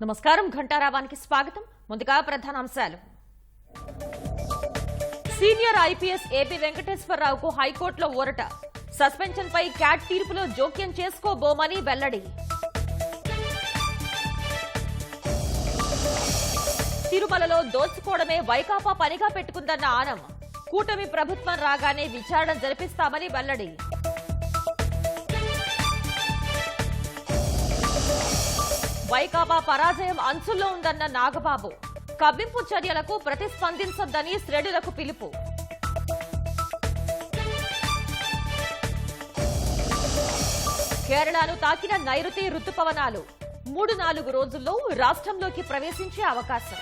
నమస్కారం ఘంటారావానికి స్వాగతం. ముందుగా ప్రధానాంశాలు. సీనియర్ ఐపీఎస్ ఏపీ వెంకటేశ్వరరావుకు హైకోర్టులో ఊరట. సస్పెన్షన్ పై క్యాట్ తీర్పులో జోక్యం చేసుకోబోమని వెల్లడి. తిరుమలలో దోచుకోవడమే వైకాపా పనిగా పెట్టుకుందన్న ఆనం. కూటమి ప్రభుత్వం రాగానే విచారణ జరిపిస్తామని వెల్లడి. వైకాపా పరాజయం అంచుల్లో ఉందన్న నాగబాబు. కవ్వింపు చర్యలకు ప్రతిస్పందించొద్దని శ్రేణులకు పిలుపు. కేరళను తాకిన నైరుతి రుతుపవనాలు 3-4 రోజుల్లో రాష్ట్రంలోకి ప్రవేశించే అవకాశం.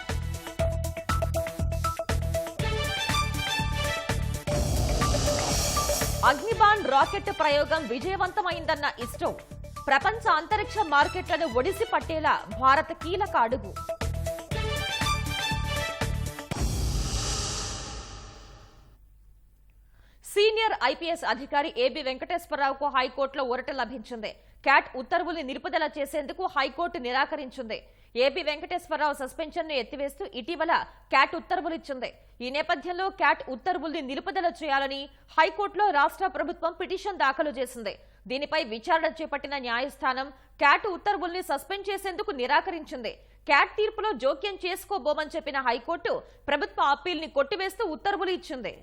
అగ్నిబాన్ రాకెట్ ప్రయోగం విజయవంతమైందన్న ఇస్రో. ప్రపంచ అంతరిక్ష మార్కెట్లను ఒడిసి పట్టేలా భారత్ కీలక అడుగు. సీనియర్ ఐపీఎస్ అధికారి ఏబీ వెంకటేశ్వరరావుకు హైకోర్టులో ఊరట లభించింది. క్యాట్ ఉత్తర్వుల్ని నిలుపుదల చేసేందుకు హైకోర్టు నిరాకరించింది. ఏబీ వెంకటేశ్వరరావు సస్పెన్షన్ ను ఎత్తివేస్తూ ఇటీవల క్యాట్ ఉత్తర్వులిచ్చింది. ఈ నేపథ్యంలో క్యాట్ ఉత్తర్వుల్ని నిలుపుదల చేయాలని హైకోర్టులో రాష్ట్ర ప్రభుత్వం పిటిషన్ దాఖలు చేసింది. దీనిపై విచారణ చేపట్టిన న్యాయస్థానం క్యాట్ ఉత్తర్వుల్ని సస్పెండ్ చేసేందుకు నిరాకరించింది. క్యాట్ తీర్పులో జోక్యం చేసుకోబోమని చెప్పిన హైకోర్టు ప్రభుత్వ అప్పీల్ని కొట్టివేస్తూ ఉత్తర్వులు ఇచ్చింది.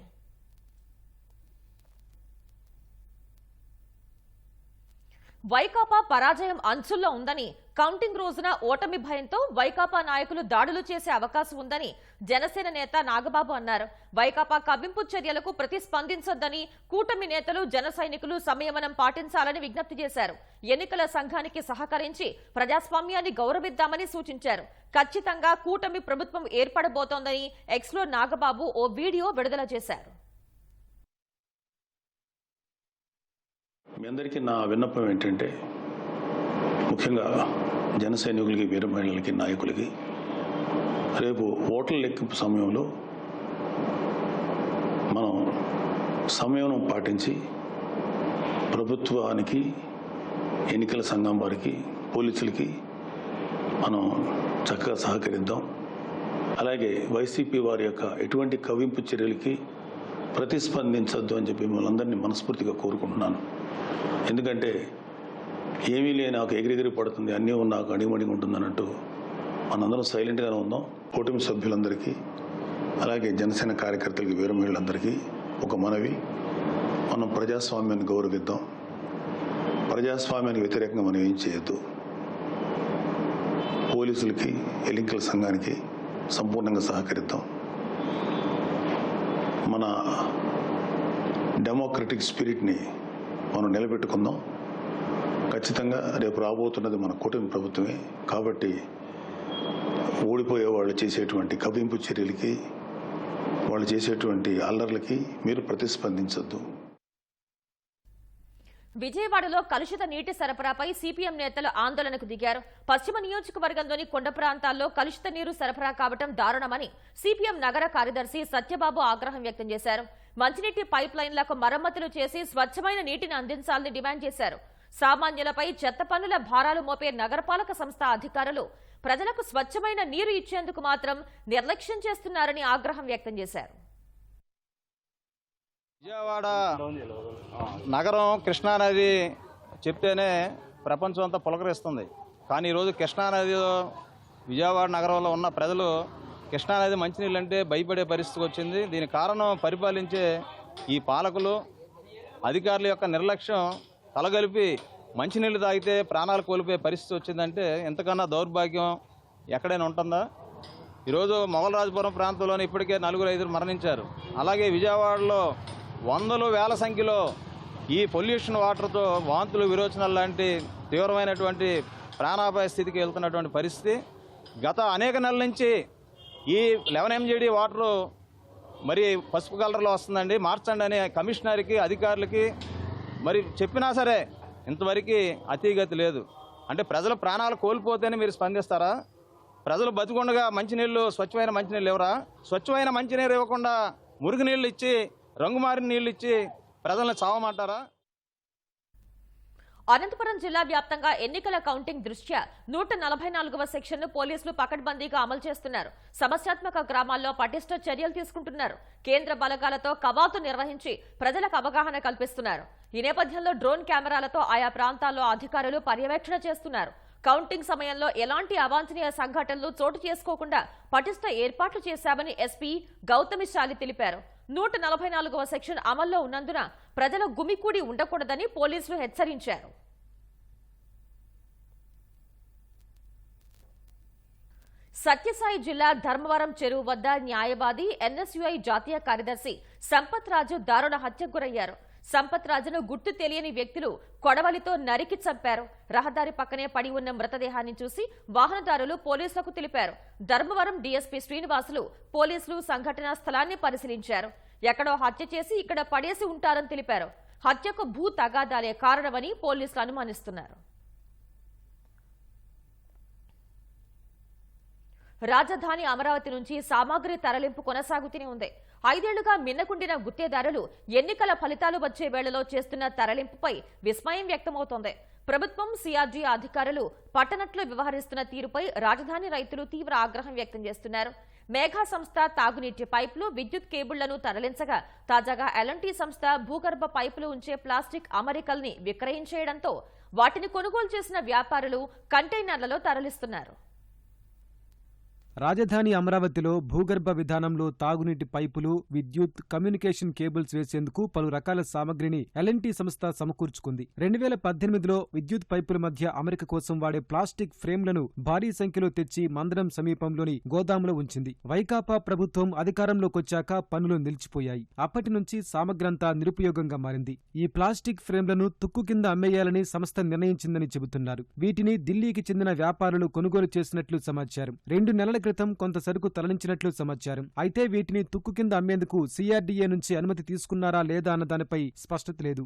వైకాపా పరాజయం అంచుల్లో ఉందని, కౌంటింగ్ రోజున ఓటమి భయంతో వైకాపా నాయకులు దాడులు చేసే అవకాశం ఉందని జనసేన నేత నాగబాబు అన్నారు. వైకాపా కవ్వింపు చర్యలకు ప్రతిస్పందించొద్దని కూటమి నేతలు, జన సైనికులు సంయమనం పాటించాలని విజ్ఞప్తి చేశారు. ఎన్నికల సంఘానికి సహకరించి ప్రజాస్వామ్యాన్ని గౌరవిద్దామని సూచించారు. ఖచ్చితంగా కూటమి ప్రభుత్వం ఏర్పడబోతోందని ఎక్స్లో నాగబాబు ఓ వీడియో విడుదల చేశారు. మీ అందరికీ నా విన్నపం ఏంటంటే, ముఖ్యంగా జన సైనికులకి, వీర మహిళలకి, నాయకులకి రేపు ఓట్ల లెక్కింపు సమయంలో మనం సంయమనం పాటించి ప్రభుత్వానికి, ఎన్నికల సంఘం వారికి, పోలీసులకి మనం చక్కగా సహకరిద్దాం. అలాగే వైసీపీ వారి యొక్క ఎటువంటి కవ్వింపు చర్యలకి ప్రతిస్పందించద్దు అని చెప్పి మిమ్మల్ని మనస్ఫూర్తిగా కోరుకుంటున్నాను. ఎందుకంటే ఏమీ లేని నాకు ఎగిరెగిరి పడుతుంది, అన్నీ నాకు అడిమడిగా ఉంటుంది అన్నట్టు మనందరం సైలెంట్గానే ఉందాం. కూటమి సభ్యులందరికీ, అలాగే జనసేన కార్యకర్తలకి, వీర మహిళలందరికీ ఒక మనవి, మనం ప్రజాస్వామ్యాన్ని గౌరవిద్దాం. ప్రజాస్వామ్యానికి వ్యతిరేకంగా మనం ఏం చేయొద్దు. పోలీసులకి, ఎన్నికల సంఘానికి సంపూర్ణంగా సహకరిద్దాం. మన డెమోక్రటిక్ స్పిరిట్ని మనం నిలబెట్టుకుందాం. ఖచ్చితంగా రేపు రాబోతున్నది మన కూటమి ప్రభుత్వమే. కాబట్టి ఓడిపోయే వాళ్ళు చేసేటువంటి కవ్వింపు చర్యలకి, వాళ్ళు చేసేటువంటి అల్లర్లకి మీరు ప్రతిస్పందించొద్దు. విజయవాడలో కలుషిత నీటి సరఫరాపై సిపిఎం నేతలు ఆందోళనకు దిగారు. పశ్చిమ నియోజకవర్గంలోని కొండ ప్రాంతాల్లో కలుషిత నీరు సరఫరా కావడం దారుణమని సిపిఎం నగర కార్యదర్శి సత్యబాబు ఆగ్రహం వ్యక్తం చేశారు. మంచినీటి పైప్ లైన్లకు మరమ్మతులు చేసి స్వచ్ఛమైన నీటిని అందించాలని డిమాండ్ చేశారు. సామాన్యులపై చెత్త పన్నుల భారాలు మోపే నగరపాలక సంస్థ అధికారులు ప్రజలకు స్వచ్ఛమైన నీరు ఇచ్చేందుకు మాత్రం నిర్లక్ష్యం చేస్తున్నారని ఆగ్రహం వ్యక్తం చేశారు. విజయవాడ నగరం కృష్ణానది చెప్తేనే ప్రపంచం అంతా పులకరిస్తుంది. కానీ ఈరోజు కృష్ణానదిలో విజయవాడ నగరంలో ఉన్న ప్రజలు కృష్ణానది మంచినీళ్ళు అంటే భయపడే పరిస్థితికి వచ్చింది. దీనికి కారణం పరిపాలించే ఈ పాలకులు, అధికారుల యొక్క నిర్లక్ష్యం. తలగలిపి మంచినీళ్ళు తాగితే ప్రాణాలు కోల్పోయే పరిస్థితి వచ్చిందంటే ఎంతకన్నా దౌర్భాగ్యం ఎక్కడైనా ఉంటుందా? ఈరోజు మొగలరాజపురం ప్రాంతంలోనే ఇప్పటికే 4-5 మరణించారు. అలాగే విజయవాడలో వందలు వేల సంఖ్యలో ఈ పొల్యూషన్ వాటర్తో వాంతులు, విరోచనాలు లాంటి తీవ్రమైనటువంటి ప్రాణాపాయ స్థితికి వెళ్తున్నటువంటి పరిస్థితి. గత అనేక నెలల నుంచి ఈ 11 MGD వాటరు మరి పసుపు కలర్లో వస్తుందండి, మార్చండి అని కమిషనర్కి, అధికారులకి మరి చెప్పినా సరే ఇంతవరకు అతీగతి లేదు. అంటే ప్రజల ప్రాణాలు కోల్పోతేనే మీరు స్పందిస్తారా? ప్రజలు బతికుండగా మంచినీళ్ళు, స్వచ్ఛమైన మంచినీళ్ళు ఎవరా? స్వచ్ఛమైన మంచినీరు ఇవ్వకుండా మురుగునీళ్ళు ఇచ్చి, రంగుమారిన నీళ్ళు ఇచ్చి ప్రజల్ని చావమంటారా? అనంతపురం జిల్లా వ్యాప్తంగా ఎన్నికల కౌంటింగ్ దృష్ట్యా 144వ సెక్షన్ను పోలీసులు పకడ్బందీగా అమలు చేస్తున్నారు. సమస్యాత్మక గ్రామాల్లో పటిష్ట చర్యలు తీసుకుంటున్నారు. కేంద్ర బలగాలతో కవాతు నిర్వహించి ప్రజలకు అవగాహన కల్పిస్తున్నారు. ఈ నేపథ్యంలో డ్రోన్ కెమెరాలతో ఆయా ప్రాంతాల్లో అధికారులు పర్యవేక్షణ చేస్తున్నారు. కౌంటింగ్ సమయంలో ఎలాంటి అవాంఛనీయ సంఘటనలు చోటు చేసుకోకుండా పటిష్ట ఏర్పాట్లు చేశామని ఎస్పీ గౌతమిశాలి తెలిపారు. 144వ సెక్షన్ అమల్లో ఉన్నందున ప్రజలు గుమికూడి ఉండకూడదని పోలీసులు హెచ్చరించారు. సత్యసాయి జిల్లా ధర్మవరం చెరువు వద్ద న్యాయవాది ఎన్ఎస్యుఐ జాతీయ కార్యదర్శి సంపత్ రాజు దారుణ హత్యకు గురయ్యారు. సంపత్ రాజును గుర్తు తెలియని వ్యక్తులు కొడవలితో నరికి చంపారు. రహదారి పక్కనే పడి ఉన్న మృతదేహాన్ని చూసి వాహనదారులు పోలీసులకు తెలిపారు. ధర్మవరం డీఎస్పీ శ్రీనివాసులు పోలీసులు సంఘటనా స్థలాన్ని పరిశీలించారు. ఎక్కడో హత్య చేసి ఇక్కడ పడేసి ఉంటారని తెలిపారు. హత్యకు భూ తగాదాలే కారణమని పోలీసులు అనుమానిస్తున్నారు. రాజధాని అమరావతి నుంచి సామాగ్రి తరలింపు కొనసాగుతూనే ఉంది. 5 ఏళ్లుగా మిన్నకుండిన గుత్తేదారులు ఎన్నికల ఫలితాలు వచ్చే వేళలో చేస్తున్న తరలింపుపై విస్మయం వ్యక్తమవుతోంది. ప్రభుత్వం సిఆర్డీ అధికారులు పట్టనట్లు వ్యవహరిస్తున్న తీరుపై రాజధాని రైతులు తీవ్ర ఆగ్రహం వ్యక్తం చేస్తున్నారు. మేఘా సంస్థ తాగునీటి పైపులు, విద్యుత్ కేబుళ్లను తరలించగా తాజాగా ఎల్ఎన్టీ సంస్థ భూగర్భ పైపులు ఉంచే ప్లాస్టిక్ అమరికల్ని విక్రయించేయడంతో వాటిని కొనుగోలు చేసిన వ్యాపారులు కంటైనర్లలో తరలిస్తున్నారు. రాజధాని అమరావతిలో భూగర్భ విధానంలో తాగునీటి పైపులు, విద్యుత్, కమ్యూనికేషన్ కేబుల్స్ వేసేందుకు పలు రకాల సామగ్రిని ఎల్ఎన్టీ సంస్థ సమకూర్చుకుంది. 2018లో విద్యుత్ పైపుల మధ్య అమరిక కోసం వాడే ప్లాస్టిక్ ఫ్రేమ్లను భారీ సంఖ్యలో తెచ్చి మందడం సమీపంలోని గోదాములో ఉంచింది. వైకాపా ప్రభుత్వం అధికారంలోకొచ్చాక పనులు నిలిచిపోయాయి. అప్పటి నుంచి సామగ్రంతా నిరుపయోగంగా మారింది. ఈ ప్లాస్టిక్ ఫ్రేమ్లను తుక్కు కింద అమ్మేయాలని సంస్థ నిర్ణయించిందని చెబుతున్నారు. వీటిని ఢిల్లీకి చెందిన వ్యాపారులు కొనుగోలు చేసినట్లు సమాచారం. 2 నెలల క్రితం కొంత సరుకు తరలించినట్లు సమాచారం. అయితే వీటిని తుక్కు కింద అమ్మేందుకు సిఆర్డీఏ నుంచి అనుమతి తీసుకున్నారా లేదా అన్న దానిపై స్పష్టత లేదు.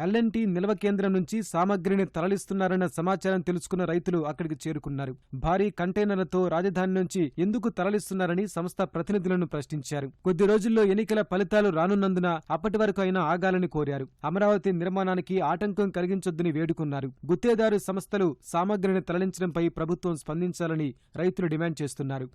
ఎల్ఎన్టీ నిల్వ కేంద్రం నుంచి సామగ్రిని తరలిస్తున్నారన్న సమాచారం తెలుసుకున్న రైతులు అక్కడికి చేరుకున్నారు. భారీ కంటైనర్లతో రాజధాని నుంచి ఎందుకు తరలిస్తున్నారని సంస్థ ప్రతినిధులను ప్రశ్నించారు. కొద్ది రోజుల్లో ఎన్నికల ఫలితాలు రానున్నందున అప్పటి వరకు అయినా ఆగాలని కోరారు. అమరావతి నిర్మాణానికి ఆటంకం కలిగించొద్దని వేడుకున్నారు. గుత్తేదారు సంస్థలు సామగ్రిని తరలించడంపై ప్రభుత్వం స్పందించాలని రైతులు డిమాండ్ చేస్తున్నారు.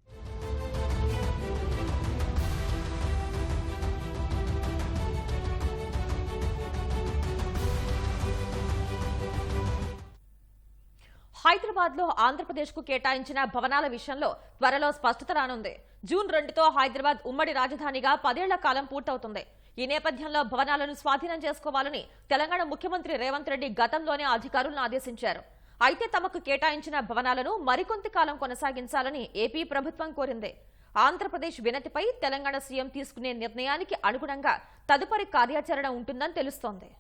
హైదరాబాద్ లో ఆంధ్రప్రదేశ్ కు కేటాయించిన భవనాల విషయంలో త్వరలో స్పష్టత రానుంది. జూన్ 2తో హైదరాబాద్ ఉమ్మడి రాజధానిగా 10 ఏళ్ల కాలం పూర్తవుతుంది. ఈ నేపథ్యంలో భవనాలను స్వాధీనం చేసుకోవాలని తెలంగాణ ముఖ్యమంత్రి రేవంత్ రెడ్డి గతంలోనే అధికారులను ఆదేశించారు. అయితే తమకు కేటాయించిన భవనాలను మరికొంతకాలం కొనసాగించాలని ఏపీ ప్రభుత్వం కోరింది. ఆంధ్రప్రదేశ్ వినతిపై తెలంగాణ సీఎం తీసుకునే నిర్ణయానికి అనుగుణంగా తదుపరి కార్యాచరణ ఉంటుందని తెలుస్తోంది.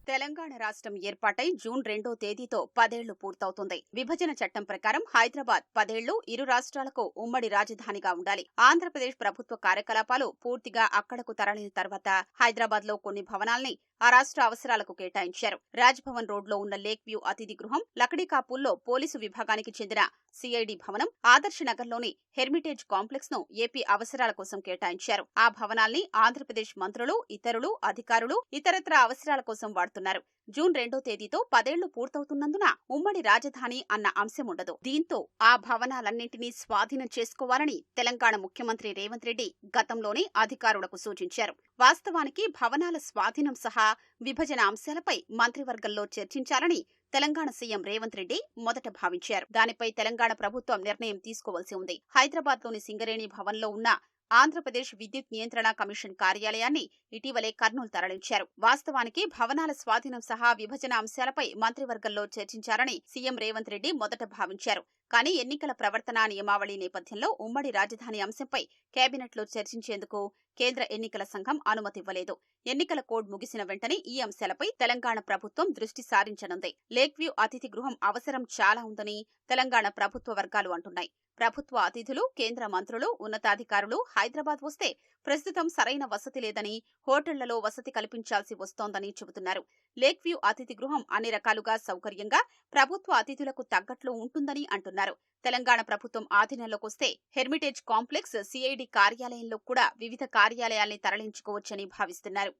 తెలంగాణ రాష్ట్రం ఏర్పాటై జూన్ 2వ తేదీతో 10 ఏళ్లు పూర్తవుతుంది. విభజన చట్టం ప్రకారం హైదరాబాద్ 10 ఏళ్లు ఇరు రాష్ట్రాలకు ఉమ్మడి రాజధానిగా ఉండాలి. ఆంధ్రప్రదేశ్ ప్రభుత్వ కార్యకలాపాలు పూర్తిగా అక్కడకు తరలిన తర్వాత హైదరాబాద్ లో కొన్ని భవనాల్ని ఆ రాష్ట్ర అవసరాలకు కేటాయించారు. రాజ్భవన్ రోడ్లో ఉన్న లేక్ వ్యూ అతిథి గృహం, లకడీకాపూల్లో పోలీసు విభాగానికి చెందిన సిఐడి భవనం, ఆదర్శ్ నగర్లోని హెర్మిటేజ్ కాంప్లెక్స్ ను ఏపీ అవసరాల కోసం కేటాయించారు. ఆ భవనాల్ని ఆంధ్రప్రదేశ్ మంత్రులు, ఇతరులు, అధికారులు ఇతరత్ర అవసరాల కోసం వాడుతున్నారు. జూన్ 2వ తేదీతో 10 ఏళ్లు పూర్తవుతున్నందున ఉమ్మడి రాజధాని అన్న అంశం ఉండదు. దీంతో ఆ భవనాలన్నింటినీ స్వాధీనం చేసుకోవాలని తెలంగాణ ముఖ్యమంత్రి రేవంత్ రెడ్డి గతంలోనే అధికారులకు సూచించారు. వాస్తవానికి భవనాల స్వాధీనం సహా విభజన అంశాలపై మంత్రివర్గంలో చర్చించాలని తెలంగాణ సీఎం రేవంత్ రెడ్డి మొదట భావించారు. దానిపై తెలంగాణ ప్రభుత్వం నిర్ణయం తీసుకోవాల్సి ఉంది. హైదరాబాద్లోని సింగరేణి భవన్లో ఉన్న ఆంధ్రప్రదేశ్ విద్యుత్ నియంత్రణ కమిషన్ కార్యాలయాన్ని ఇటీవలే కర్నూలు తరలించారు. వాస్తవానికి భవనాల స్వాధీనం సహా విభజన అంశాలపై మంత్రివర్గంలో చర్చించారని సీఎం రేవంత్ రెడ్డి మొదట భావించారు. కానీ ఎన్నికల ప్రవర్తనా నియమావళి నేపథ్యంలో ఉమ్మడి రాజధాని అంశంపై కేబినెట్లో చర్చించేందుకు కేంద్ర ఎన్నికల సంఘం అనుమతివ్వలేదు. ఎన్నికల కోడ్ ముగిసిన వెంటనే ఈ అంశాలపై తెలంగాణ ప్రభుత్వం దృష్టి సారించనుంది. లేక్ వ్యూ అతిథి గృహం అవసరం చాలా ఉందని తెలంగాణ ప్రభుత్వ వర్గాలు అంటున్నాయి. ప్రభుత్వ అతిథులు, కేంద్ర మంత్రులు, ఉన్నతాధికారులు హైదరాబాద్ వస్తే ప్రస్తుతం సరైన వసతి లేదని, హోటళ్లలో వసతి కల్పించాల్సి వస్తోందని చెబుతున్నారు. లేక్ వ్యూ అతిథి గృహం అన్ని రకాలుగా సౌకర్యంగా ప్రభుత్వ అతిథులకు తగ్గట్లు ఉంటుందని అంటున్నారు. తెలంగాణ ప్రభుత్వం ఆధీనంలోకొస్తే హెర్మిటేజ్ కాంప్లెక్స్, సిఐడి కార్యాలయంలో కూడా వివిధ కార్యాలయాల్ని తరలించుకోవచ్చని భావిస్తున్నారు.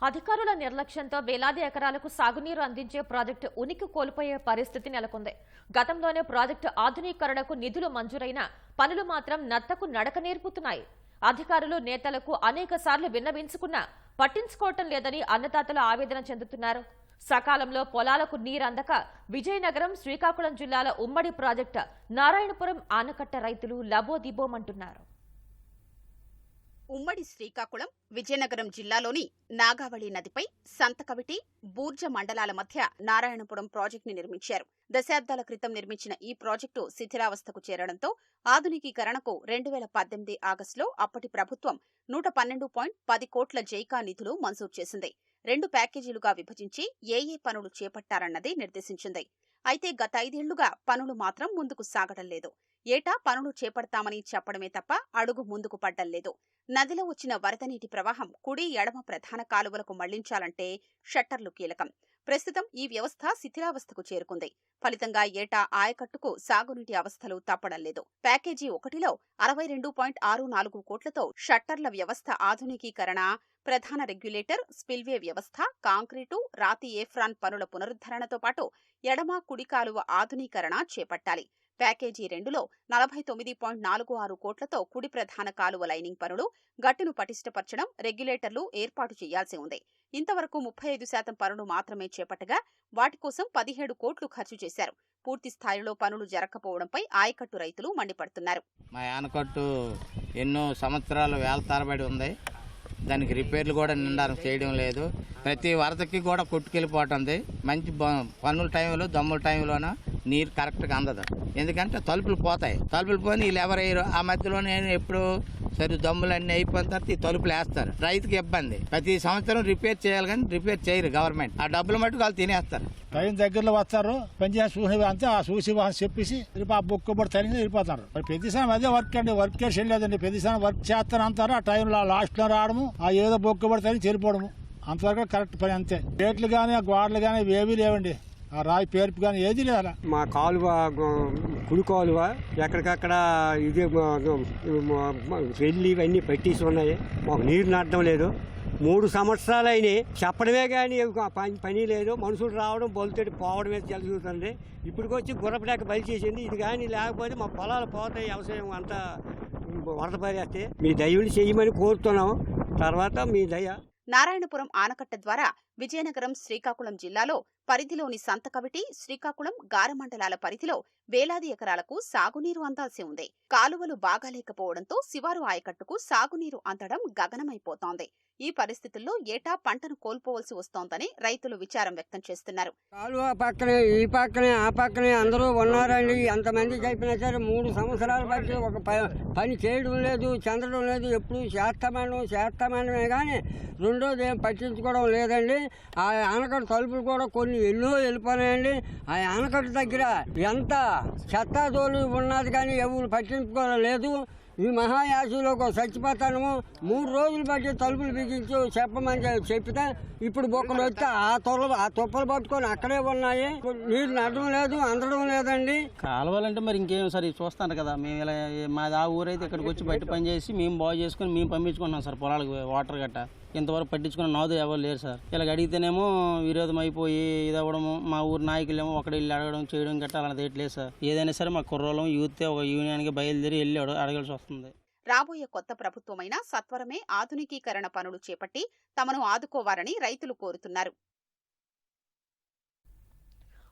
అధికారుల నిర్లక్ష్యంతో వేలాది ఎకరాలకు సాగునీరు అందించే ప్రాజెక్టు ఉనికి కోల్పోయే పరిస్థితి నెలకొంది. గతంలోనే ప్రాజెక్టు ఆధునీకరణకు నిధులు మంజూరైన పనులు మాత్రం నత్తకు నడక నేర్పుతున్నాయి. అధికారులు, నేతలకు అనేకసార్లు విన్నవించుకున్నా పట్టించుకోవటం లేదని అన్నదాతలు ఆవేదన చెందుతున్నారు. సకాలంలో పొలాలకు నీరందక విజయనగరం, శ్రీకాకుళం జిల్లాల ఉమ్మడి ప్రాజెక్టు నారాయణపురం ఆనకట్ట రైతులు లబోదిబోమంటున్నారు. ఉమ్మడి శ్రీకాకుళం, విజయనగరం జిల్లాలోని నాగావళి నదిపై సంతకవిటి, బూర్జ మండలాల మధ్య నారాయణపురం ప్రాజెక్టుని నిర్మించారు. దశాబ్దాల క్రితం నిర్మించిన ఈ ప్రాజెక్టు శిథిలావస్థకు చేరడంతో ఆధునికీకరణకు 2018 ఆగస్టులో అప్పటి ప్రభుత్వం 112.10 కోట్ల జైకా నిధులు మంజూరు చేసింది. 2 ప్యాకేజీలుగా విభజించి ఏ పనులు చేపట్టారన్నది నిర్దేశించింది. అయితే గత 5 ఏళ్లుగా పనులు మాత్రం ముందుకు సాగడం లేదు. ఏటా పనులు చేపడతామని చెప్పడమే తప్ప అడుగు ముందుకు పడ్డం లేదు. నదిలో వచ్చిన వరద నీటి ప్రవాహం కుడి, ఎడమ ప్రధాన కాలువలకు మళ్లించాలంటే షట్టర్లు కీలకం. ప్రస్తుతం ఈ వ్యవస్థ శిథిలావస్థకు చేరుకుంది. ఫలితంగా ఏటా ఆయకట్టుకు సాగునీటి అవస్థలు తప్పడం లేదు. ప్యాకేజీ 1లో 62.64 కోట్లతో షట్టర్ల వ్యవస్థ ఆధునికీకరణ, ప్రధాన రెగ్యులేటర్, స్పిల్వే వ్యవస్థ, కాంక్రీటు, రాతి ఏఫ్రాన్ పనుల పునరుద్ధరణతో పాటు ఎడమ, కుడి కాలువ ఆధునీకరణ చేపట్టాలి. ప్యాకేజీ 2లో 49.46 కోట్లతో కుడి ప్రధాన కాలువ లైనింగ్ పనులు, గట్టును పటిష్టపరచడం, రెగ్యులేటర్లు ఏర్పాటు చేయాల్సి ఉంది. ఇంతవరకు 35% పనులు మాత్రమే చేపట్టగా వాటి కోసం 17 కోట్లు ఖర్చు చేశారు. పూర్తి స్థాయిలో పనులు జరగకపోవడంపై ఆయకట్టు రైతులు మండిపడుతున్నారు. మా ఆనకట్టు ఎన్నో సంవత్సరాలు వేల తరబడి ఉంది. దానికి రిపేర్లు కూడా నిండారం చేయడం లేదు. ప్రతి వరదకి కూడా కొట్టుకెళ్ళిపోతుంది. మంచి పనుల టైంలో, దమ్ముల టైంలోన నీరు కరెక్ట్గా అందదు. ఎందుకంటే తలుపులు పోతాయి. తలుపులు పోయి వీళ్ళు ఎవరు వేయరు. ఆ మధ్యలోనే ఎప్పుడు సరే దమ్ములన్నీ అయిపోయిన తర్వాత ఈ తలుపులు వేస్తారు. రైతుకి ఇబ్బంది. ప్రతి సంవత్సరం రిపేర్ చేయాలి కానీ రిపేర్ చేయరు గవర్నమెంట్. ఆ డబ్బులు మట్టుకు వాళ్ళు తినేస్తారు. టైం దగ్గరలో వస్తారు, పనిచేసి చూసి అంతే ఆ చూసి చెప్పేసి ఆ బుక్ కూడా తరిగి వెళ్ళిపోతారు. ప్రతిసారి అదే వర్క్ అండి, వర్క్ చేసి వెళ్ళలేదండి. ప్రతిసారి వర్క్ చేస్తారు అంటారు. ఆ టైంలో లాస్ట్లో రావడము, ఆ ఏదో బొక్క కూడా తరిగి చెరిపోవడము, అంతవరకు కరెక్ట్ పని అంతే. గేట్లు కానీ, గోడలు కానీ ఏవీ లేవండి. ఆ రాయి పేర్పు కానీ ఏది లేదా. మా కాలువ, కుడి కాలువ ఎక్కడికక్కడ ఇది వెళ్ళి ఇవన్నీ పెట్టేసి ఉన్నాయి. మాకు నీరు నాటడం లేదు. 3 సంవత్సరాలు అయినాయి. చెప్పడమే కానీ పని లేదు. మనుషులు రావడం, బొలితోటి పోవడమే జరుగుతుంది. ఇప్పటికొచ్చి గుర్రపడాక బలి చేసింది. ఇది కానీ లేకపోతే మా పొలాలు పోతాయి. వ్యవసాయం అంతా వరద పరిస్తే మీ దయని చేయమని కోరుతున్నాం. తర్వాత మీ దయ. నారాయణపురం ఆనకట్ట ద్వారా విజయనగరం, శ్రీకాకుళం జిల్లాలో పరిధిలోని సంతకవిటి, శ్రీకాకుళం, గార మండలాల పరిధిలో వేలాది ఎకరాలకు సాగునీరు అందాల్సి ఉంది. కాలువలు బాగాలేకపోవడంతో శివారు ఆయకట్టుకు సాగునీరు అందడం గగనమైపోతోంది. ఈ పరిస్థితుల్లో ఏటా పంటను కోల్పోవలసి వస్తోందని రైతులు విచారం వ్యక్తం చేస్తున్నారు. కాలువ పక్కనే, ఈ పక్కనే, ఆ పక్కనే అందరూ ఉన్నారండి. ఎంతమంది చెప్పినా సరే 3 సంవత్సరాలు బట్టి ఒక పని చేయడం లేదు, చెందడం లేదు. ఎప్పుడు చేస్తామనే కానీ రెండోది ఏం పట్టించుకోవడం లేదండి. ఆ ఆనకట్ట తలుపులు కూడా కొన్ని ఎన్నో వెళ్ళిపోయాయండి. ఆ ఆనకట్ట దగ్గర ఎంత చెత్తాదోలు ఉన్నది కానీ ఎవరు పట్టించుకోవడం లేదు. ఈ మహాయాసులో చచ్చిపోతాను 3 రోజులు బట్టి తలుపులు బిగించి చెప్పమని చెప్పితే ఇప్పుడు బొక్కలు వచ్చి ఆ తుప్పలు పట్టుకొని అక్కడే ఉన్నాయి. నీరు నడడం లేదు, అందడం లేదండి. కాలువలంటే మరి ఇంకేం సరే చూస్తాను కదా. మేము ఇలా మాది ఆ ఊరైతే ఇక్కడికి వచ్చి బయట పని చేసి మేము బాగు చేసుకుని మేము పంపించుకున్నాం సార్ పొలాలకు వాటర్ గట్ట. ఇంతవరకు పట్టించుకున్న నాదు ఎవరు లేరు సార్. ఇలా అడిగితేనేమో విరోధం అయిపోయి ఇది అవ్వడము, మా ఊరు నాయకులేమో ఒకటి వెళ్ళి అడగడం చేయడం గట్ట అలాంటి ఏట్లేదు సార్. ఏదైనా సరే మా కుర్రోళ్ళం యూత్ ఒక యూనియన్కి బయలుదేరి వెళ్ళి అడగాల్సి వస్తుంది. రాబోయే కొత్త ప్రభుత్వమైనా సత్వరమే ఆధునికీకరణ పనులు చేపట్టి తమను ఆదుకోవాలని రైతులు కోరుతున్నారు.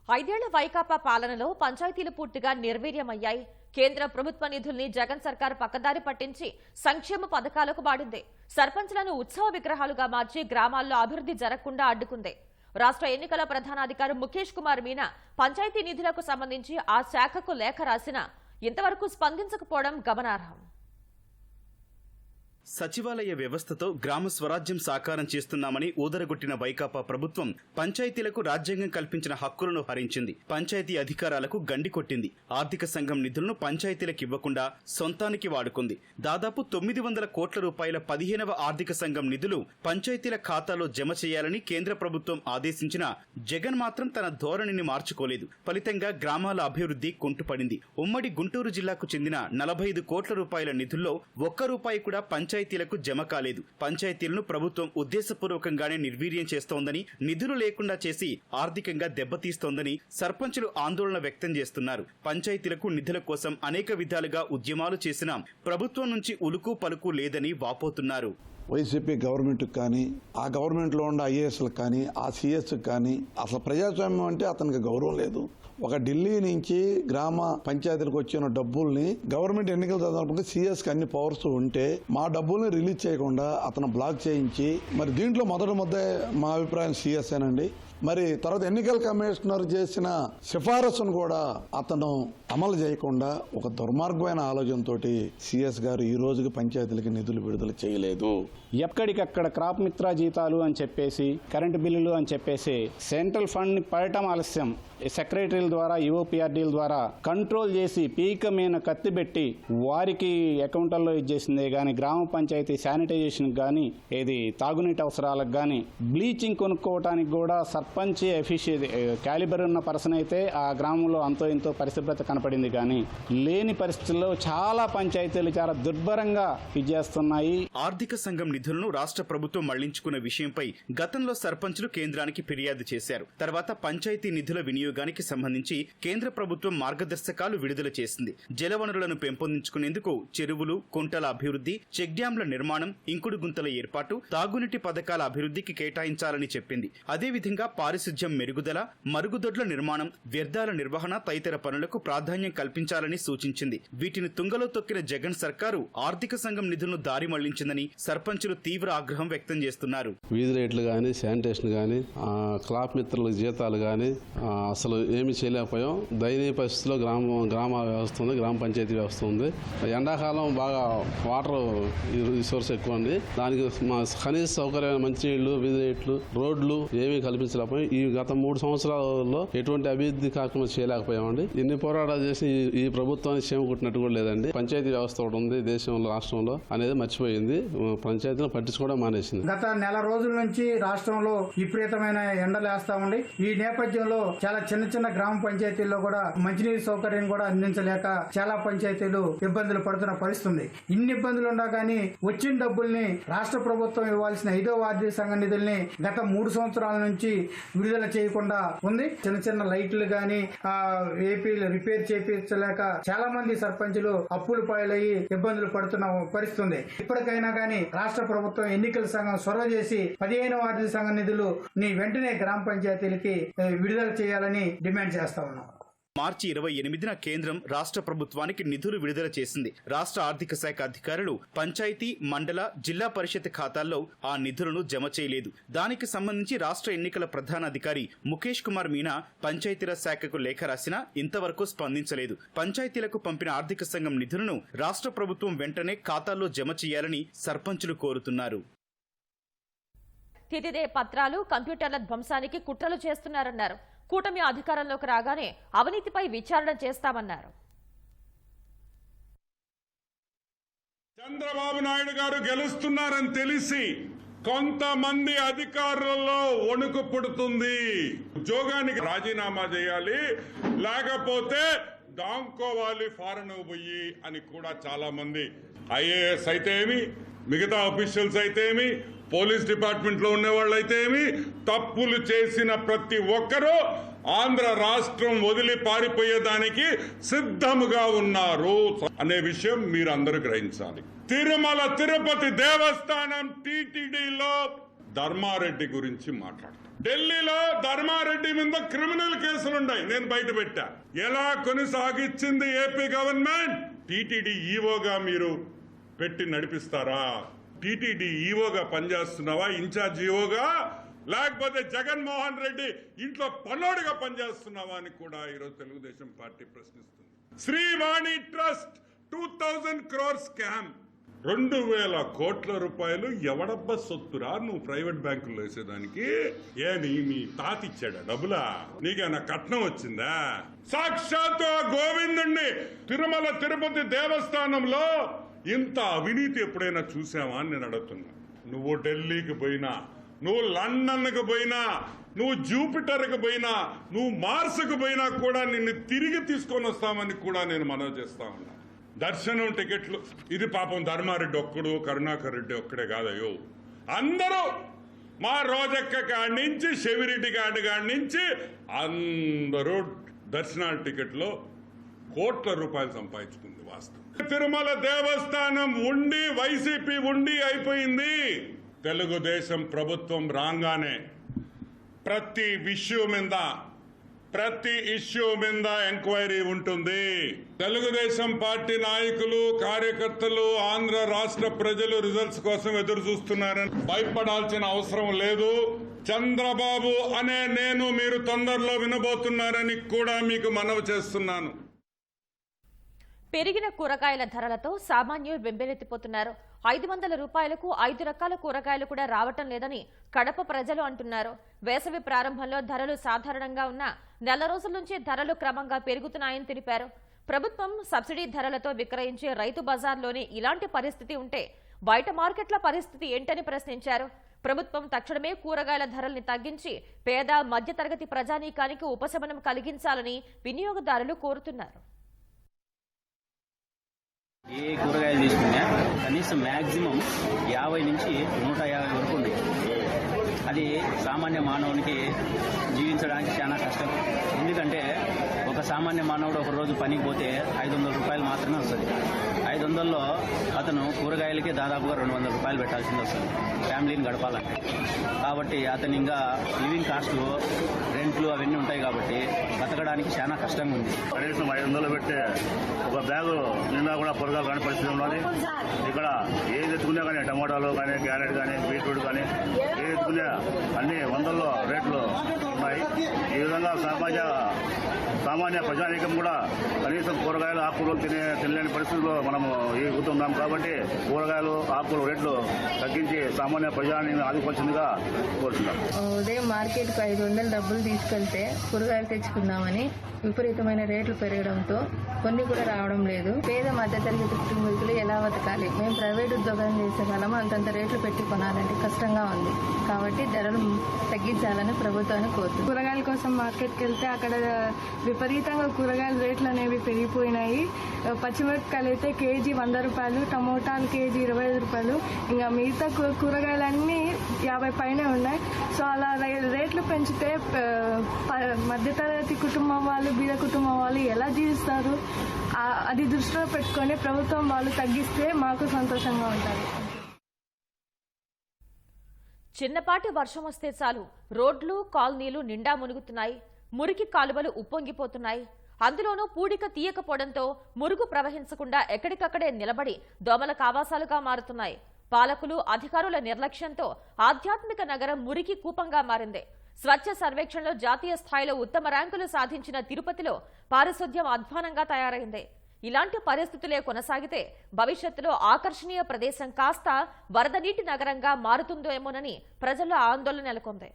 5 ఏళ్ల వైకాపా పాలనలో పంచాయతీలు పూర్తిగా నిర్వీర్యమయ్యాయి. కేంద్ర ప్రభుత్వ నిధుల్ని జగన్ సర్కార్ పక్కదారి పట్టించి సంక్షేమ పథకాలకు వాడింది. సర్పంచ్లను ఉత్సవ విగ్రహాలుగా మార్చి గ్రామాల్లో అభివృద్ధి జరగకుండా అడ్డుకుంది. రాష్ట్ర ఎన్నికల ప్రధానాధికారి ముఖేష్ కుమార్ మీనా పంచాయతీ నిధులకు సంబంధించి ఆ శాఖకు లేఖ రాసినా ఇంతవరకు స్పందించకపోవడం గమనార్హం. సచివాలయ వ్యవస్థతో గ్రామ స్వరాజ్యం సాకారం చేస్తున్నామని ఊదరగొట్టిన వైకాపా ప్రభుత్వం పంచాయతీలకు రాజ్యాంగం కల్పించిన హక్కులను హరించింది. పంచాయతీ అధికారాలకు గండి కొట్టింది. ఆర్థిక సంఘం నిధులను పంచాయతీలకు ఇవ్వకుండా సొంతానికి వాడుకుంది. దాదాపు 900 కోట్ల రూపాయల 15వ ఆర్థిక సంఘం నిధులు పంచాయతీల ఖాతాలో జమ చేయాలని కేంద్ర ప్రభుత్వం ఆదేశించినా జగన్ మాత్రం తన ధోరణిని మార్చుకోలేదు. ఫలితంగా గ్రామాల అభివృద్ధి కుంటుపడింది. ఉమ్మడి గుంటూరు జిల్లాకు చెందిన 45 కోట్ల రూపాయల నిధుల్లో ఒక్క రూపాయి కూడా పంచాయతీలకు జమ కాలేదు. పంచాయతీలను ప్రభుత్వం ఉద్దేశపూర్వకంగానే నిర్వీర్యం చేస్తోందని, నిధులు లేకుండా చేసి ఆర్థికంగా దెబ్బతీస్తోందని సర్పంచులు ఆందోళన వ్యక్తం చేస్తున్నారు. పంచాయతీలకు నిధుల కోసం అనేక విధాలుగా ఉద్యమాలు చేసినా ప్రభుత్వం నుంచి ఉలుకు పలుకు లేదని వాపోతున్నారు. వైసీపీ గవర్నమెంట్కి కానీ, ఆ గవర్నమెంట్లో ఉన్న ఐఏఎస్లకు కానీ, ఆ సిఎస్కి కానీ అసలు ప్రజాస్వామ్యం అంటే అతనికి గౌరవం లేదు. ఒక ఢిల్లీ నుంచి గ్రామ పంచాయతీలకు వచ్చిన డబ్బుల్ని గవర్నమెంట్ ఎన్నికల సందర్భంగా సిఎస్కి అన్ని పవర్స్ ఉంటే మా డబ్బుల్ని రిలీజ్ చేయకుండా అతను బ్లాక్ చేయించి, మరి దీంట్లో మొదటి ముద్దే మా అభిప్రాయం సిఎస్ఏనండి. మరి తర్వాత ఎన్నికల కమిషనర్ చేసిన సిఫారసును కూడా అతను అమలు చేయకుండా ఒక దుర్మార్గమైన ఆలోచనతో సిఎస్ గారు ఈ రోజుకి పంచాయతీలకి నిధులు విడుదల చేయలేదు. ఎక్కడికక్కడ క్రాప్ మిత్ర జీతాలు అని చెప్పేసి, కరెంటు బిల్లులు అని చెప్పేసి సెంట్రల్ ఫండ్ పడటం ఆలస్యం. సెక్రటరీల ద్వారా, యుఓపిఆర్డీల ద్వారా కంట్రోల్ చేసి పీక మీద కత్తి పెట్టి వారికి అకౌంట్లలో ఇచ్చేసిందే కానీ గ్రామ పంచాయతీ శానిటైజేషన్ కానీ, ఏది తాగునీటి అవసరాలకు కానీ, బ్లీచింగ్ కొనుక్కోవటానికి కూడా సర్పంచ్ క్యాలిబర్ ఉన్న పర్సన్ అయితే ఆ గ్రామంలో అంతో ఇంతో పరిశుభ్రత కనపడింది. కానీ లేని పరిస్థితుల్లో చాలా పంచాయతీలు చాలా దుర్భరంగా ఇచ్చేస్తున్నాయి. ఆర్థిక సంఘం నిధులను రాష్ట్ర ప్రభుత్వం మళ్లించుకున్న విషయంపై గతంలో సర్పంచులు కేంద్రానికి ఫిర్యాదు చేశారు. తర్వాత పంచాయతీ నిధుల వినియోగానికి సంబంధించి కేంద్ర ప్రభుత్వం మార్గదర్శకాలు విడుదల చేసింది. జలవనరులను పెంపొందించుకునేందుకు చెరువులు, కుంటల అభివృద్ధి, చెక్ డ్యాంల నిర్మాణం, ఇంకుడు గుంతల ఏర్పాటు, తాగునీటి పథకాల అభివృద్ధికి కేటాయించాలని చెప్పింది. అదేవిధంగా పారిశుధ్యం మెరుగుదల, మరుగుదొడ్ల నిర్మాణం, వ్యర్థాల నిర్వహణ తదితర పనులకు ప్రాధాన్యం కల్పించాలని సూచించింది. వీటిని తుంగలో తొక్కిన జగన్ సర్కారు ఆర్థిక సంఘం నిధులను దారి మళ్లించిందని సర్పంచులు తీవ్ర ఆగ్రహం వ్యక్తం చేస్తున్నారు. వీధి రేట్లు కానీ, శానిటేషన్ కానీ, క్లాప్ మిత్రుల జీతాలు కానీ అసలు ఏమి చేయలేకపోయాం. దయనీయ పరిస్థితిలో గ్రామ వ్యవస్థ ఉంది, గ్రామ పంచాయతీ వ్యవస్థ ఉంది. ఎండాకాలం బాగా వాటర్ రిసోర్స్ ఎక్కువ ఉంది. దానికి కనీస సౌకర్యమైన మంచినీళ్లు, వీధి రేట్లు, రోడ్లు ఏమీ కల్పించలేకపోయాం. ఈ గత 3 సంవత్సరాలలో ఎటువంటి అభివృద్ధి కార్యక్రమం చేయలేకపోయామండి. ఎన్ని పోరాటాలు చేసి ఈ ప్రభుత్వానికి క్షేమ కుట్టినట్టు కూడా లేదండి. పంచాయతీ వ్యవస్థ ఒకటి ఉంది దేశంలో, రాష్ట్రంలో అనేది మర్చిపోయింది. పంచాయతీలను పట్టించుకోవడం మానేసింది. గత నెల రోజుల నుంచి రాష్ట్రంలో విపరీతమైన ఎండలు వేస్తా ఉంది. ఈ నేపథ్యంలో చాలా చిన్న గ్రామ పంచాయతీల్లో కూడా మంచినీరు సౌకర్యం కూడా అందించలేక చాలా పంచాయతీలు ఇబ్బందులు పడుతున్న పరిస్థితుంది. ఇన్ని ఇబ్బందులు ఉన్నా కానీ వచ్చిన డబ్బుల్ని రాష్ట్ర ప్రభుత్వం ఇవ్వాల్సిన 5వ ఆర్థిక సంఘ నిధుల్ని గత 3 సంవత్సరాల నుంచి విడుదల చేయకుండా ఉంది. చిన్న లైట్లు గాని ఏపీలు రిపేర్ చేయించలేక చాలా మంది సర్పంచులు అప్పులు పాలయ్యి ఇబ్బందులు పడుతున్న పరిస్థితుంది. ఇప్పటికైనా కానీ రాష్ట్ర ప్రభుత్వం ఎన్నికల సంఘం చొరవ చేసి 15వ ఆర్థిక సంఘ నిధులు వెంటనే గ్రామ పంచాయతీలకి విడుదల చేయాలని డిమాండ్ చేస్తా ఉన్నాం. మార్చి 28న కేంద్రం రాష్ట్ర ప్రభుత్వానికి నిధులు విడుదల చేసింది. రాష్ట్ర ఆర్థిక శాఖ అధికారులు పంచాయతీ, మండల, జిల్లా పరిషత్ ఖాతాల్లో ఆ నిధులను జమ చేయలేదు. దానికి సంబంధించి రాష్ట్ర ఎన్నికల ప్రధాన అధికారి ముఖేష్ కుమార్ మీనా పంచాయతీరాజ్ శాఖకు లేఖ రాసినా ఇంతవరకు స్పందించలేదు. పంచాయతీలకు పంపిన ఆర్థిక సంఘం నిధులను రాష్ట్ర ప్రభుత్వం వెంటనే ఖాతాల్లో జమ చేయాలని సర్పంచులు కోరుతున్నారు. తితిదే పత్రాలు, కంప్యూటర్ల ధ్వంసానికి కుట్రలు చేస్తున్నారన్నారు. కూటమి అధికారంలోకి రాగానే అవినీతిపై విచారణ చేస్తామన్నారు. చంద్రబాబు నాయుడు గారు గెలుస్తున్నారని తెలిసి కొంతమంది అధికారులలో వణుకు పుడుతుంది. ఉద్యోగానికి రాజీనామా చేయాలి, లేకపోతే దాంకోవాలి ఫారెన్ పోయి అని కూడా చాలా మంది ఐఏఎస్ అయితే ఏమి, మిగతా అఫీషియల్స్ అయితే ఏమి, పోలీస్ డిపార్ట్మెంట్ లో ఉండే వాళ్ళు అయితే ఏమి, తప్పులు చేసిన ప్రతి ఒక్కరూ ఆంధ్ర రాష్ట్రం వదిలి పారిపోయేదానికి సిద్ధముగా ఉన్నారు అనే విషయం మీరు అందరూ గ్రహించాలి. తిరుమల తిరుపతి దేవస్థానం టీటీడీలో ధర్మారెడ్డి గురించి మాట్లాడతాం. ఢిల్లీలో ధర్మారెడ్డి మీద క్రిమినల్ కేసులున్నాయి, నేను బయట పెట్టా. ఎలా కొనసాగించింది ఏపీ గవర్నమెంట్? టీటీడీ ఈవోగా మీరు పెట్టి నడిపిస్తారా? టీటీడీ ఈవోగా పనిచేస్తున్నావా, ఇన్ఛార్జ్ ఈవోగా, లేకపోతే జగన్మోహన్ రెడ్డి ఇంట్లో పనోడిగా పనిచేస్తున్నావా అని కూడా ఈరోజు తెలుగుదేశం పార్టీ ప్రశ్నిస్తుంది. శ్రీవాణి ట్రస్ట్ 2000 crore స్కామ్ 2,000 కోట్ల రూపాయలు ఎవడబ్బా సొత్తురా నువ్వు ప్రైవేట్ బ్యాంకుల్లో వేసేదానికి? నీ తాత ఇచ్చాడా డబ్బులా? నీకేనా కట్నం వచ్చిందా? సాక్షాత్తు ఆ గోవిందుణ్ణి తిరుమల తిరుపతి దేవస్థానంలో ఇంత అవినీతి ఎప్పుడైనా చూసావా అని నేను అడుగుతున్నా. నువ్వు ఢిల్లీకి పోయినా, నువ్వు లండన్కి పోయినా, నువ్వు జూపిటర్కి పోయినా, నువ్వు మార్స్కి పోయినా కూడా నిన్ను తిరిగి తీసుకొని వస్తామని కూడా నేను మనవి చేస్తా ఉన్నా. దర్శనం టికెట్లు ఇది పాపం ధర్మారెడ్డి ఒక్కడు, కరుణాకర్ రెడ్డి ఒక్కడే కాదయ్యో, అందరూ మా రోజక్క కాడి నుంచి శివిరెడ్డి కాడి నుంచి అందరూ దర్శనాల టికెట్లో కోట్ల రూపాయలు సంపాదించుకుంది వాస్తవం. తిరుమల దేవస్థానం ఉండి వైసీపీ ఉండి అయిపోయింది. తెలుగుదేశం ప్రభుత్వం రాగానే ప్రతి ఇష్యూ మీద ఎంక్వైరీ ఉంటుంది. తెలుగుదేశం పార్టీ నాయకులు, కార్యకర్తలు, ఆంధ్ర రాష్ట్ర ప్రజలు రిజల్ట్స్ కోసం ఎదురు చూస్తున్నారని భయపడాల్సిన అవసరం లేదు. చంద్రబాబు అనే నేను మీరు తొందరలో వినబోతున్నారని కూడా మీకు మనవి చేస్తున్నాను. పెరిగిన కూరగాయల ధరలతో సామాన్యులు బెంబేలెత్తిపోతున్నారు. 500 రూపాయలకు 5 రకాల కూరగాయలు కూడా రావటం లేదని కడప ప్రజలు అంటున్నారు. వేసవి ప్రారంభంలో ధరలు సాధారణంగా ఉన్న నెల రోజుల నుంచి ధరలు క్రమంగా పెరుగుతున్నాయని తెలిపారు. ప్రభుత్వం సబ్సిడీ ధరలతో విక్రయించే రైతు బజార్లోనే ఇలాంటి పరిస్థితి ఉంటే బయట మార్కెట్ల పరిస్థితి ఏంటని ప్రశ్నించారు. ప్రభుత్వం తక్షణమే కూరగాయల ధరల్ని తగ్గించి పేద మధ్యతరగతి ప్రజానీకానికి ఉపశమనం కలిగించాలని వినియోగదారులు కోరుతున్నారు. ఏ కూరగాయలు తీసుకున్నా కనీసం మ్యాక్సిమం 50 నుంచి 150 వరకు ఉంది. అది సామాన్య మానవునికి జీవించడానికి చాలా కష్టం. ఎందుకంటే ఒక సామాన్య మానవుడు ఒక రోజు పనికి పోతే 500 రూపాయలు మాత్రమే వస్తుంది. 500లో అతను కూరగాయలకే దాదాపుగా 200 రూపాయలు పెట్టాల్సింది వస్తుంది ఫ్యామిలీని గడపాలంటే. కాబట్టి అతను ఇంకా లివింగ్ కాస్ట్లు, రెంట్లు అవన్నీ ఉంటాయి కాబట్టి బతకడానికి చాలా కష్టంగా ఉంది. కనీసం 500 పెట్టే ఒక బ్యాగు నిన్న కూడా కూరగాయలు కాని పరిస్థితి ఉన్నది. ఇక్కడ ఏది ఎత్తుకున్నా కానీ టమాటాలు కానీ, క్యారెట్ కానీ, బీట్రూట్ కానీ ఏది ఎత్తుకున్నా అన్ని 100లో రేట్లు ఉన్నాయి. ఈ విధంగా సామాన్య ప్రజానీకం కూడా కనీసం కూరగాయలు, ఆకుకూరలు తినలేని పరిస్థితుల్లో మనము ఎగుతున్నాం. కాబట్టి కూరగాయలు, ఆకుకూరలు రేట్లు తగ్గించి సామాన్య ప్రజాని ఆదుకోవాల్సిందిగా కోరుతున్నాం. ఉదయం మార్కెట్కు 500 డబ్బులు తీసుకెళ్తే కూరగాయలు తెచ్చుకుందామని విపరీతమైన రేట్లు పెరగడంతో కొన్ని కూడా రావడం లేదు. పేద మధ్యతరగతి కుటుంబీకులు ఎలా బతకాలి? మేము ప్రైవేట్ ఉద్యోగం చేసే వాళ్ళము అంతంత రేట్లు పెట్టి కొనాలంటే కష్టంగా ఉంది. కాబట్టి ధరలు తగ్గించాలని ప్రభుత్వాన్ని కోరుతుంది. కూరగాయల కోసం మార్కెట్కి వెళ్తే అక్కడ విపరీతంగా కూరగాయల రేట్లు అనేవి పెరిగిపోయినాయి. పచ్చిమిరపకాయలు అయితే కేజీ 100 రూపాయలు, టమోటాలు కేజీ 25 రూపాయలు, ఇంకా మిగతా కూరగాయలన్నీ 50 పైనే ఉన్నాయి. సో అలా రేట్లు పెంచితే మధ్యతరగతి కుటుంబం వాళ్ళు, బీద కుటుంబం వాళ్ళు ఎలా జీవిస్తారు? అది దృష్టిలో పెట్టుకొని ప్రభుత్వం వాళ్ళు తగ్గిస్తే మాకు సంతోషంగా ఉంటుంది. చిన్నపాటి వర్షం వస్తే చాలు రోడ్లు, కాలనీలు నిండా మునుగుతున్నాయి. మురికి కాలువలు ఉప్పొంగిపోతున్నాయి. అందులోనూ పూడిక తీయకపోవడంతో మురుగు ప్రవహించకుండా ఎక్కడికక్కడే నిలబడి దోమల కావాసాలుగా మారుతున్నాయి. పాలకులు, అధికారుల నిర్లక్ష్యంతో ఆధ్యాత్మిక నగరం మురికి కూపంగా మారింది. స్వచ్ఛ సర్వేక్షణలో జాతీయ స్థాయిలో ఉత్తమ ర్యాంకులు సాధించిన తిరుపతిలో పారిశుద్ధ్యం అధ్వానంగా తయారైంది. ఇలాంటి పరిస్థితులే కొనసాగితే భవిష్యత్తులో ఆకర్షణీయ ప్రదేశం కాస్త వరద నీటి నగరంగా మారుతుందేమోనని ప్రజల్లో ఆందోళన నెలకొంది.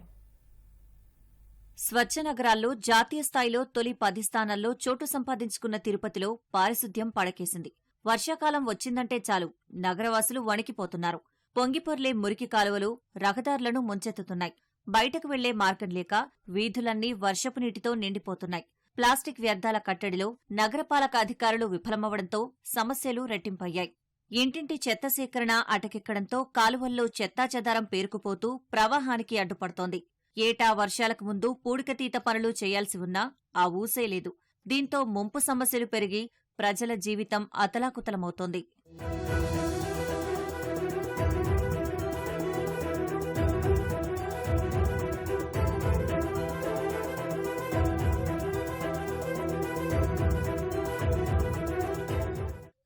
స్వచ్ఛ నగరాల్లో జాతీయ స్థాయిలో తొలి 10 స్థానాల్లో చోటు సంపాదించుకున్న తిరుపతిలో పారిశుద్ధ్యం పడకేసింది. వర్షాకాలం వచ్చిందంటే చాలు నగరవాసులు వణికిపోతున్నారు. పొంగిపొర్లే మురికి కాలువలు రహదారులను ముంచెత్తుతున్నాయి. బయటకు వెళ్లే మార్గం లేక వీధులన్నీ వర్షపు నీటితో నిండిపోతున్నాయి. ప్లాస్టిక్ వ్యర్థాల కట్టడిలో నగరపాలక అధికారులు విఫలమవడంతో సమస్యలు రెట్టింపయ్యాయి. ఇంటింటి చెత్త సేకరణ అటకెక్కడంతో కాలువల్లో చెత్తాచెదారం పేరుకుపోతూ ప్రవాహానికి అడ్డుపడుతోంది. ఏటా వర్షాలకు ముందు పూడికతీత పనులు చేయాల్సి ఉన్నా ఆ ఊసే లేదు. దీంతో ముంపు సమస్యలు పెరిగి ప్రజల జీవితం అతలాకుతలమవుతోంది.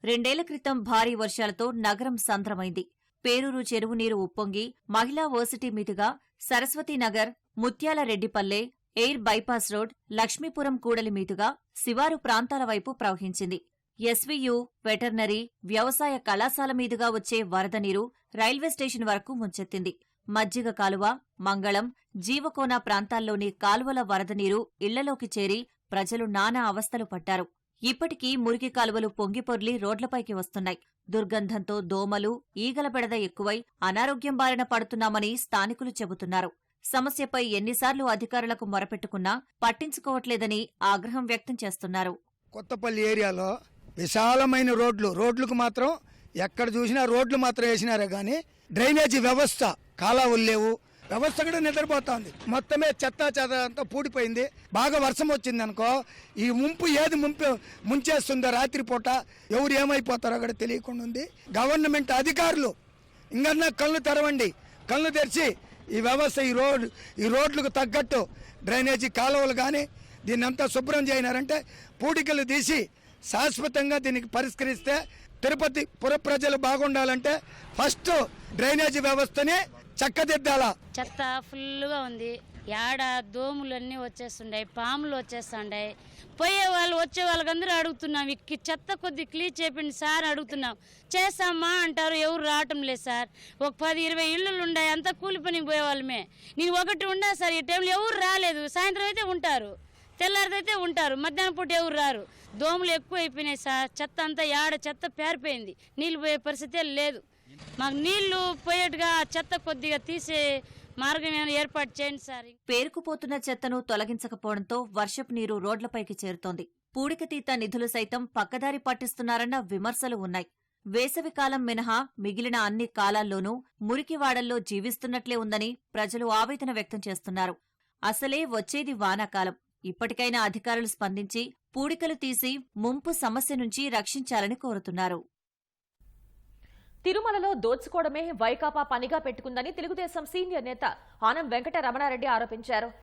రెండేళ్ల క్రితం భారీ వర్షాలతో నగరం సంద్రమైంది. పేరూరు చెరువు నీరు ఉప్పొంగి మహిళా వర్సిటీ మీదుగా Saraswatinagar, Mutyalareddipalle, air bypass road, Lakshmipuram కూడలి మీదుగా శివారు ప్రాంతాల వైపు ప్రవహించింది. ఎస్వీయు, వెటర్నరీ, వ్యవసాయ కళాశాల మీదుగా వచ్చే వరద నీరు రైల్వే స్టేషన్ వరకు ముంచెత్తింది. మజ్జిగ కాలువ, మంగళం, జీవకోన ప్రాంతాల్లోని కాలువల వరద నీరు ఇళ్లలోకి చేరి ప్రజలు నానా అవస్థలు పడ్డారు. ఇప్పటికీ మురికి కాలువలు పొంగిపొర్లి రోడ్లపైకి వస్తున్నాయి. దుర్గంధంతో దోమలు, ఈగల బెడద ఎక్కువై అనారోగ్యం బారిన పడుతున్నామని స్థానికులు చెబుతున్నారు. సమస్యపై ఎన్నిసార్లు అధికారులకు మొరపెట్టుకున్నా పట్టించుకోవట్లేదని ఆగ్రహం వ్యక్తం చేస్తున్నారు. కొత్తపల్లి ఏరియాలో విశాలమైన రోడ్లకు మాత్రం ఎక్కడ చూసినా రోడ్లు మాత్రం వేసినారే కానీ డ్రైనేజీ వ్యవస్థ, కాలువలు లేవు, వ్యవస్థ కూడా నిద్రపోతుంది. మొత్తమే చెత్త అంతా పూడిపోయింది. బాగా వర్షం వచ్చింది అనుకో, ఈ ఏది ముంచేస్తుందో రాత్రిపూట ఎవరు ఏమైపోతారో కూడా తెలియకుండా ఉంది. గవర్నమెంట్ అధికారులు ఇంకన్నా కళ్ళు తెరవండి, కళ్ళు తెరిచి ఈ వ్యవస్థ ఈ రోడ్లకు తగ్గట్టు డ్రైనేజీ కాలువలు కానీ దీన్ని అంతా శుభ్రం చేయనారంటే, పూడికలు తీసి శాశ్వతంగా దీనికి పరిష్కరిస్తే తిరుపతి పుర ప్రజలు బాగుండాలంటే ఫస్ట్ డ్రైనేజీ వ్యవస్థని చక్కదిద్దాలా. చెత్త ఫుల్గా ఉంది. యాడ దోములన్నీ వచ్చేస్తుండాయి, పాములు వచ్చేస్తుండాయి. పోయే వాళ్ళు వచ్చే వాళ్ళకందరూ అడుగుతున్నాం, చెత్త కొద్ది క్లీన్ చేయండి సార్ అడుగుతున్నాం. చేస్తామా అంటారు, ఎవరు రావటం లేదు సార్. ఒక 10-20 ఇళ్ళు ఉన్నాయి, అంతా కూలి పనికి పోయే వాళ్ళమే. నేను ఒకటి ఉండా సార్, ఈ టైంలో ఎవరు రాలేదు. సాయంత్రం అయితే ఉంటారు, తెల్లారిదైతే ఉంటారు, మధ్యాహ్నం పూట ఎవరు రారు. దోమలు ఎక్కువ అయిపోయినాయి సార్. చెత్త అంతా చెత్త పేరిపోయింది, నీళ్ళు పోయే పరిస్థితే లేదు. మాకు నీళ్లు పోయేట్టుగా చెత్త కొద్దిగా తీసే మార్గం ఏర్పాటు చేయండి సార్. పేరుకుపోతున్న చెత్తను తొలగించకపోవడంతో వర్షపు నీరు రోడ్లపైకి చేరుతోంది. పూడికతీత నిధులు సైతం పక్కదారి పట్టిస్తున్నారన్న విమర్శలు ఉన్నాయి. వేసవికాలం మినహా మిగిలిన అన్ని కాలాల్లోనూ మురికివాడల్లో జీవిస్తున్నట్లే ఉందని ప్రజలు ఆవేదన వ్యక్తం చేస్తున్నారు. అసలే వచ్చేది వానాకాలం. ఇప్పటికైనా అధికారులు స్పందించి పూడికలు తీసి ముంపు సమస్య నుంచి రక్షించాలని కోరుతున్నారు. తిరుమలలో దోచుకోవడమే వైకాపా పనిగా పెట్టుకుందని తెలుగుదేశం సీనియర్ నేత ఆనం వెంకటరమణారెడ్డి ఆరోపించారు.